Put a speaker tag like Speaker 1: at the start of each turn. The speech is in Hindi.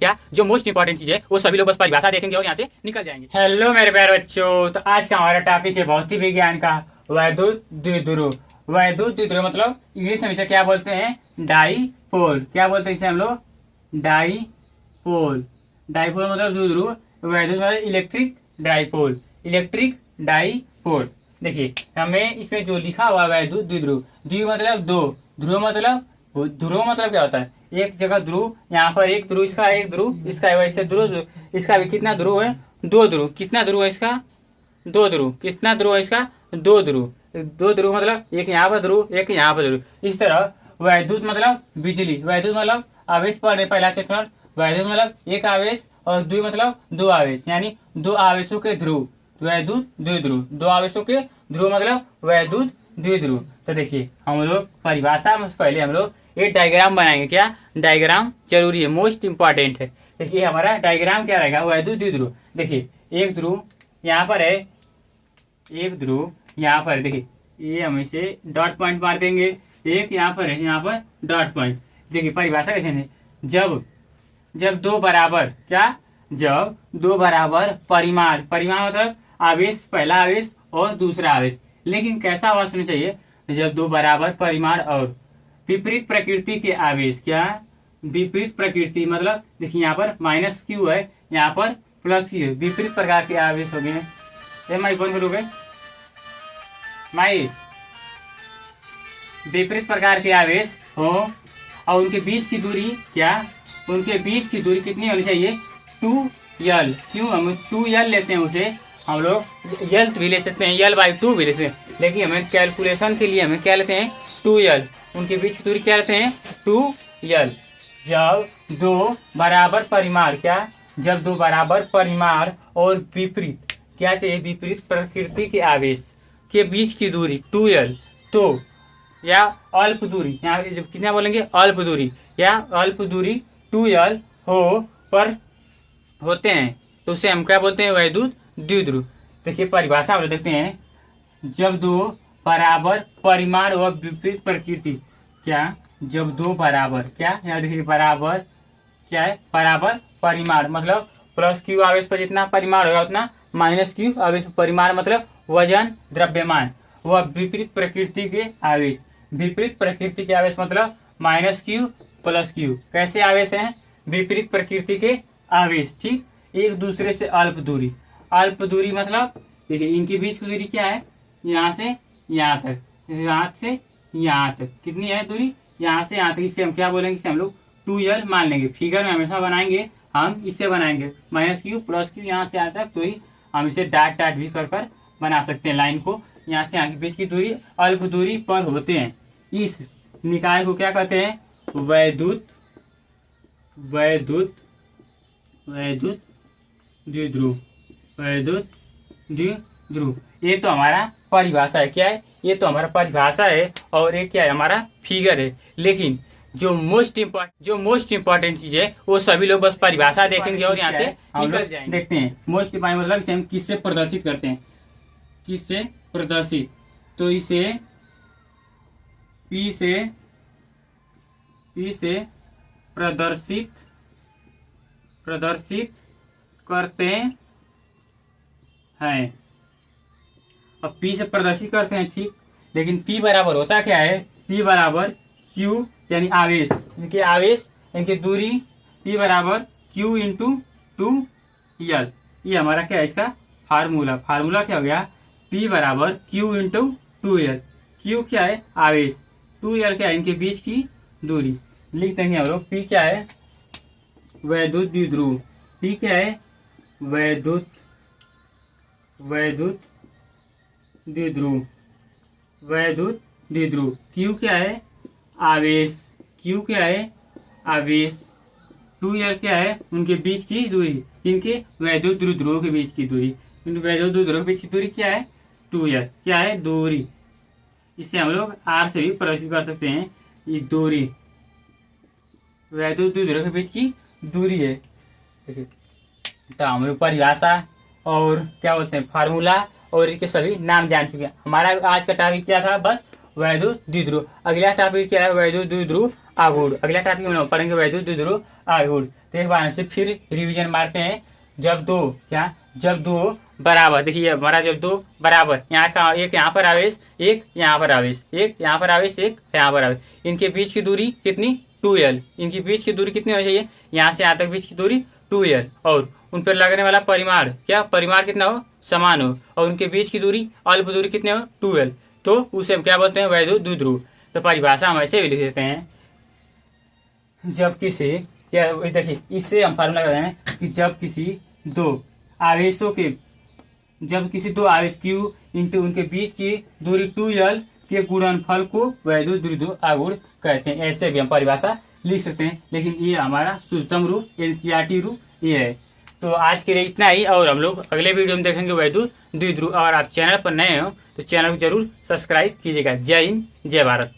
Speaker 1: क्या जो मोस्ट इंपॉर्टेंट चीज है वो सभी लोग बस परिभाषा देखेंगे और यहाँ से निकल जाएंगे। हेलो मेरे प्यारे बच्चों, तो आज का हमारा टॉपिक है भौतिक विज्ञान का वैद्युत द्विध्रुव। वैद्युत द्विध्रुव मतलब इंग्लिश में इसे क्या बोलते हैं? डाईपोल। क्या बोलते हैं इसे हम लोग? डाईपोल। डाईपोल मतलब द्विध्रुव, वैद्युत मतलब इलेक्ट्रिक डाईपोल। Electric dipole. देखिए हमें इसमें जो लिखा हुआ वैद्युत द्विध्रुव, द्वि मतलब दो, ध्रुव मतलब क्या होता है? एक जगह ध्रुव, यहाँ पर एक ध्रुव, इसका एक ध्रुव, इसका वैसे ध्रुव, इसका भी कितना ध्रुव है? दो ध्रुव। कितना ध्रुव है इसका? दो ध्रुव। कितना ध्रुव है इसका? दो ध्रुव। दो ध्रुव मतलब एक यहाँ पर ध्रुव, एक यहाँ पर ध्रुव। इस तरह वैद्युत मतलब बिजली, वैद्युत मतलब आवेश पढ़ने पहला चैप्टर। वैद्युत मतलब एक आवेश और द्वि मतलब दो आवेश, यानी दो आवेशों के ध्रुव, वैद्युत द्विध्रुव। दो आवेशों के ध्रुव मतलब वैद्युत द्विध्रुव। तो देखिए हम लोग परिभाषा में पहले हम लोग एक डायग्राम बनाएंगे। क्या डायग्राम जरूरी है, मोस्ट इंपॉर्टेंट है। देखिए हमारा डायग्राम क्या रहेगा? वैद्युत द्विध्रुव। देखिए एक ध्रुव यहाँ पर है, एक ध्रुव यहाँ पर। देखिए ये हम इसे डॉट पॉइंट मार देंगे। एक यहाँ पर है, यहाँ पर डॉट पॉइंट। देखिए परिभाषा कैसे है? जब दो बराबर, क्या? जब दो बराबर परिमाण, परिमाण मतलब आवेश, पहला आवेश और दूसरा आवेश, लेकिन कैसा आवेश होना चाहिए? जब दो बराबर परिमाण और विपरीत प्रकृति के आवेश। क्या? विपरीत प्रकृति मतलब देखिए यहाँ पर माइनस क्यू है, यहाँ पर प्लस क्यू है। विपरीत प्रकार के आवेश हो गए। माई कौन करोगे? माई विपरीत प्रकार के आवेश हो और उनके बीच की दूरी, क्या? उनके बीच की दूरी कितनी होनी चाहिए? 2l। क्यों हम 2l लेते हैं? उसे हम लोग यल भी ले सकते हैं, l/2 भी ले सकते हैं, लेकिन हमें कैलकुलेशन के लिए हमें क्या लेते हैं? 2l। उनके बीच की दूरी क्या लेते हैं? 2l। जब दो बराबर परिमाण, क्या? जब दो बराबर परिमाण और विपरीत, क्या चाहिए? विपरीत प्रकृति के आवेश के बीच की दूरी 2l, तो या अल्प दूरी, यहाँ जब कितना बोलेंगे? अल्प दूरी या अल्प दूरी 2l हो पर होते हैं, तो उसे हम क्या बोलते हैं? वैद्युत द्विध्रुव। देखिए परिभाषा हम देखते हैं। जब दो बराबर परिमाण व विपरीत प्रकृति, क्या? जब दो बराबर, क्या? यहाँ देखिए बराबर क्या है? बराबर परिमाण मतलब प्लस क्यू आवेश पर जितना परिमाण होगा उतना माइनस क्यू आवेश पर परिमाण मतलब वजन, द्रव्यमान। वह विपरीत प्रकृति के आवेश, विपरीत प्रकृति के आवेश मतलब माइनस क्यू प्लस क्यू। कैसे आवेश हैं? विपरीत प्रकृति के आवेश, ठीक? एक दूसरे से अल्प दूरी। अल्प दूरी मतलब देखिए इनके बीच की दूरी क्या है? यहाँ से यहाँ तक, यहाँ से यहाँ तक कितनी है दूरी? यहाँ से यहाँ तक। इससे हम क्या बोलेंगे? इसे हम लोग 2l मान लेंगे। फिगर में हमेशा बनाएंगे हम, इससे बनाएंगे माइनस क्यू प्लस क्यू, यहाँ से यहाँ तक दूरी। हम इसे डाट डाट भी कर बना सकते हैं लाइन को। यहाँ से यहाँ के बीच की दूरी अल्प दूरी पर होते हैं। इस निकाय को क्या कहते हैं? वैद्युत वैद्युत वैद्युत द्विध्रुव। वैद्युत द्विध्रुव। ये तो हमारा परिभाषा है। क्या है? ये तो हमारा परिभाषा है और ये क्या है? हमारा फिगर है। लेकिन जो मोस्ट इम्पोर्टेंट चीज है वो सभी लोग बस परिभाषा देखेंगे और यहाँ से निकल जाएंगे। देखते हैं मोस्ट इम्पोर्टेंट मतलब इसे हम किससे प्रदर्शित करते हैं? किससे प्रदर्शित? तो इसे P से प्रदर्शित करते हैं। अब P से प्रदर्शित करते हैं, ठीक? लेकिन P बराबर होता क्या है? P बराबर Q यानी आवेश, इनके आवेश, इनकी दूरी। P बराबर Q इंटू 2l। ये हमारा क्या है? इसका फार्मूला क्या हो गया? P बराबर Q इंटू 2l। Q क्या है? आवेश। 2l क्या है? इनके बीच की दूरी। लिख देंगे हम लोग। P क्या है? वैद्युत द्विध्रुव। P क्या है? वैद्युत द्विध्रुव। वैद्युत द्विध्रुव। Q क्या है? आवेश। Q क्या है? आवेश। 2l क्या है? उनके बीच की दूरी, इनके वैद्युत द्विध्रुवों के बीच की दूरी। इन वैद्युत द्विध्रुवों के बीच की दूरी क्या है? 2l। क्या है? दूरी। इसे हम लोग r से भी प्रदर्शित कर सकते हैं। ये दूरी वैद्युत द्विध्रुवों के बीच की दूरी है। देखिए तो हम लोग परिभाषा और क्या बोलते हैं फार्मूला और इसके सभी नाम जान चुके हैं। हमारा आज का टॉपिक क्या था? बस वैद्युत द्विध्रुव। अगला टॉपिक क्या है? वैद्युत द्विध्रुव आघूर्ण। अगला टॉपिक हम लोग पढ़ेंगे वैद्युत द्विध्रुव आगुड़। तो एक बार से फिर रिवीजन मारते हैं। जब दो क्या, जब दो बराबर, देखिए हमारा जब दो बराबर, यहाँ का एक यहाँ पर आवेश, एक यहाँ पर आवेश, एक यहाँ पर आवेश, एक यहाँ पर आवेश, इनके बीच की दूरी कितनी 2l, इनकी बीच की दूरी कितनी होनी चाहिए, यहाँ से यहाँ तक बीच की दूरी 2l, और उन पर लगने वाला परिमाण क्या, परिमाण कितना हो, समान हो, और उनके बीच की दूरी अल्प दूरी कितने हो 2l, तो उसे हम क्या बोलते हैं, वैद्युत द्विध्रुव। तो परिभाषा हम ऐसे भी लिख देते हैं, जब किसी क्या, देखिए इससे हम फार्मूला लगाते हैं कि जब किसी दो आवेशों के, जब किसी दो आवेश Q इंटू उनके बीच की दूरी 2l के गुणनफल को वैद्युत द्विध्रुव आघूर्ण कहते हैं। ऐसे भी हम परिभाषा लिख सकते हैं, लेकिन ये हमारा शुद्धतम रूप एनसीईआरटी रूप ये है। तो आज के लिए इतना ही, और हम लोग अगले वीडियो में देखेंगे वैद्युत द्विध्रुव। और आप चैनल पर नए हो तो चैनल को जरूर सब्सक्राइब कीजिएगा। जय हिंद, जय भारत।